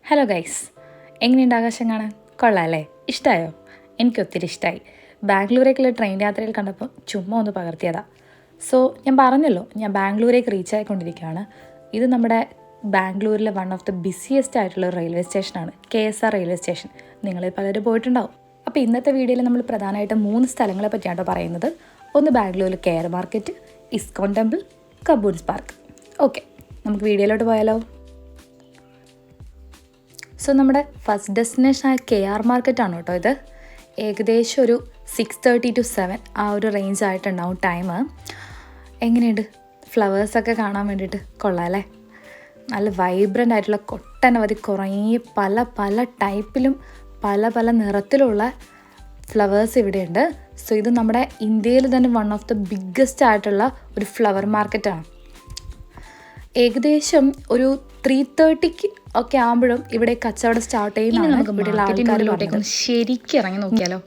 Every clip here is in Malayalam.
ഹലോ ഗൈസ്, എങ്ങനെയുണ്ട് ആകാശം കാണാൻ? കൊള്ളാമല്ലേ? ഇഷ്ടമായോ? എനിക്കൊത്തിരി ഇഷ്ടമായി. ബാംഗ്ലൂരേക്കുള്ള ട്രെയിൻ യാത്രയിൽ കണ്ടപ്പോൾ ചുമ്മാ ഒന്ന് പകർത്തിയതാ. സോ ഞാൻ പറഞ്ഞല്ലോ, ഞാൻ ബാംഗ്ലൂരേക്ക് റീച്ച് ആയിക്കൊണ്ടിരിക്കുകയാണ്. ഇത് നമ്മുടെ ബാംഗ്ലൂരിലെ വൺ ഓഫ് ദി ബിസിയസ്റ്റ് ആയിട്ടുള്ള റെയിൽവേ സ്റ്റേഷനാണ്, KSR റെയിൽവേ സ്റ്റേഷൻ. നിങ്ങളിൽ പലരും പോയിട്ടുണ്ടാവും. അപ്പോൾ ഇന്നത്തെ വീഡിയോയിൽ നമ്മൾ പ്രധാനമായിട്ടും 3 സ്ഥലങ്ങളെ പറ്റിയാണ് പറയുന്നത്. ഒന്ന് ബാംഗ്ലൂരിൽ KR market, ISKCON temple, Cubbon's park. Okay, നമുക്ക് വീഡിയോയിലോട്ട് പോയാലോ? സോ നമ്മുടെ ഫസ്റ്റ് ഡെസ്റ്റിനേഷനായ KR മാർക്കറ്റാണ് കേട്ടോ ഇത്. ഏകദേശം ഒരു 6:30 to 7 ആ ഒരു റേഞ്ച് ആയിട്ടുണ്ടാവും ടൈം. എങ്ങനെയുണ്ട്? ഫ്ലവേഴ്സൊക്കെ കാണാൻ വേണ്ടിയിട്ട് കൊള്ളാം അല്ലേ? നല്ല വൈബ്രൻ്റ് ആയിട്ടുള്ള ഒട്ടനവധി കുറേ പല ടൈപ്പിലും പല നിറത്തിലുള്ള ഫ്ലവേഴ്സ് ഇവിടെയുണ്ട്. സോ ഇത് നമ്മുടെ ഇന്ത്യയിൽ തന്നെ വൺ ഓഫ് ദ ബിഗ്ഗസ്റ്റ് ആയിട്ടുള്ള ഒരു ഫ്ലവർ മാർക്കറ്റാണ്. ഏകദേശം ഒരു 3:30 ഒക്കെ ആകുമ്പോഴും ഇവിടെ കച്ചവടം സ്റ്റാർട്ട് ചെയ്യുന്നതാണ്. ശരിക്കും ഇറങ്ങി നോക്കിയാലോ?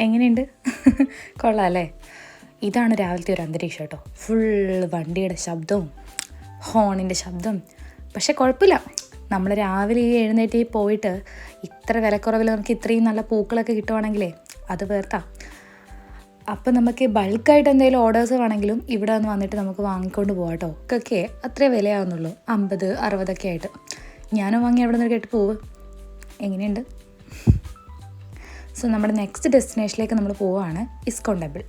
എങ്ങനെയുണ്ട്? കൊള്ളാം അല്ലേ? ഇതാണ് രാവിലത്തെ ഒരു അന്തരീക്ഷം കേട്ടോ. ഫുൾ വണ്ടിയുടെ ശബ്ദവും ഹോണിൻ്റെ ശബ്ദം. പക്ഷെ കുഴപ്പമില്ല, നമ്മൾ രാവിലെ എഴുന്നേറ്റ് പോയിട്ട് ഇത്ര വിലക്കുറവിൽ നമുക്ക് ഇത്രയും നല്ല പൂക്കളൊക്കെ കിട്ടുവാണെങ്കിലേ അത് വേർത്താം. അപ്പം നമുക്ക് ബൾക്കായിട്ട് എന്തെങ്കിലും ഓർഡേഴ്സ് വേണമെങ്കിലും ഇവിടെ വന്നിട്ട് നമുക്ക് വാങ്ങിക്കൊണ്ട് പോകാം കേട്ടോ. ഒക്കെ അത്രേ വിലയാവുന്നുള്ളൂ, 50-60 ആയിട്ട്. ഞാനും വാങ്ങി അവിടെ നിന്ന് കേട്ട് പോവ്. എങ്ങനെയുണ്ട്? സോ നമ്മുടെ നെക്സ്റ്റ് ഡെസ്റ്റിനേഷനിലേക്ക് നമ്മൾ പോവുകയാണ്, ഇസ്കോൺ ടെമ്പിൾ.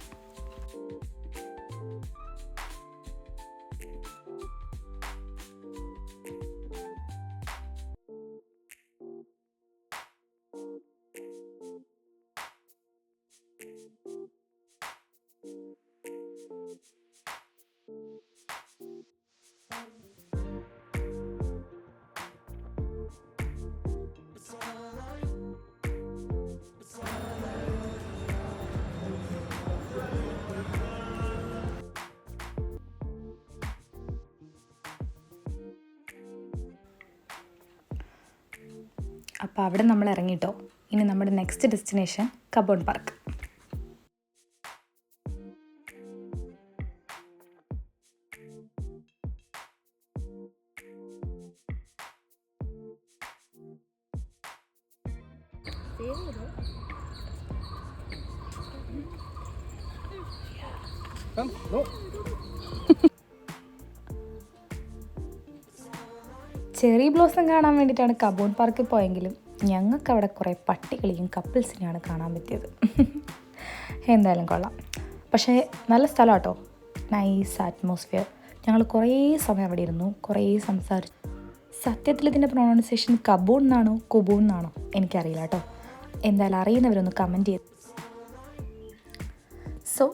അപ്പോൾ അവിടെ നമ്മൾ ഇറങ്ങിയിട്ടോ. ഇനി നമ്മുടെ next destination Cubbon park. Cherry blossom കാണാൻ വേണ്ടിയിട്ടാണ് കബൂൺ പാർക്കിൽ പോയെങ്കിലും ഞങ്ങൾക്ക് അവിടെ കുറേ പട്ടികളെയും കപ്പിൾസിനെയാണ് കാണാൻ പറ്റിയത്. എന്തായാലും കൊള്ളാം. പക്ഷേ നല്ല സ്ഥലം കേട്ടോ, നൈസ് അറ്റ്മോസ്ഫിയർ. ഞങ്ങൾ കുറേ സമയം അവിടെ ഇരുന്നു, കുറേ സംസാരിച്ചു. സത്യത്തിൽ ഇതിൻ്റെ പ്രൊണൗൺസിയേഷൻ കബൂൺ എന്നാണോ കുബൂൺ എന്നാണോ എനിക്കറിയില്ല കേട്ടോ. എന്തായാലും അറിയുന്നവരൊന്ന് കമൻറ്റ് ചെയ്ത്. സോ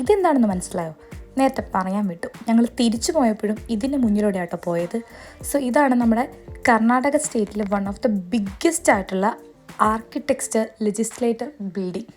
ഇതെന്താണെന്ന് മനസ്സിലായോ? നേരത്തെ പറയാൻ വിട്ടു, ഞങ്ങൾ തിരിച്ചു പോയപ്പോഴും ഇതിൻ്റെ മുന്നിലൂടെ ആട്ടോ പോയത്. സോ ഇതാണ് നമ്മുടെ കർണാടക സ്റ്റേറ്റിലെ വൺ ഓഫ് ദ ബിഗ്ഗസ്റ്റ് ആയിട്ടുള്ള ആർക്കിടെക്ചർ ലെജിസ്ലേറ്റർ ബിൽഡിംഗ്.